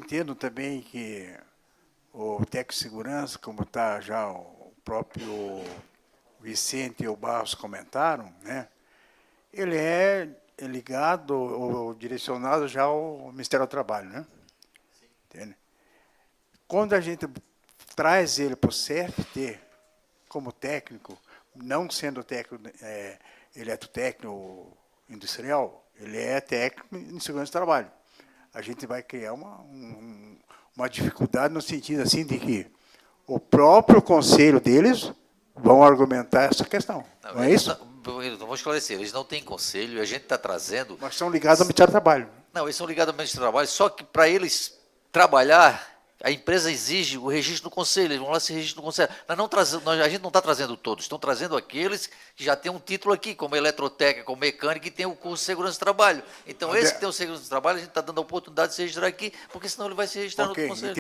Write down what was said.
entendo também que o técnico de segurança, como está já o próprio Vicente e o Barros comentaram, né? Ele é ligado ou direcionado já ao Ministério do Trabalho, né? Entende? Quando a gente traz ele para o CFT como técnico, não sendo técnico eletrotécnico industrial, ele é técnico em segurança do trabalho. A gente vai criar uma dificuldade no sentido assim de que o próprio conselho deles vão argumentar essa questão. Não é isso? Não vou esclarecer, eles não têm conselho, a gente está trazendo... Mas são ligados ao Ministério do Trabalho. Não, eles são ligados ao Ministério do Trabalho, só que para eles trabalhar, a empresa exige o registro do conselho, eles vão lá se registrar no conselho. A gente não está trazendo todos, estão trazendo aqueles que já têm um título aqui, como eletrotécnica, como mecânica, e tem o curso de segurança do trabalho. Então, esse que tem o segurança do trabalho, a gente está dando a oportunidade de se registrar aqui, porque senão ele vai se registrar no outro conselho.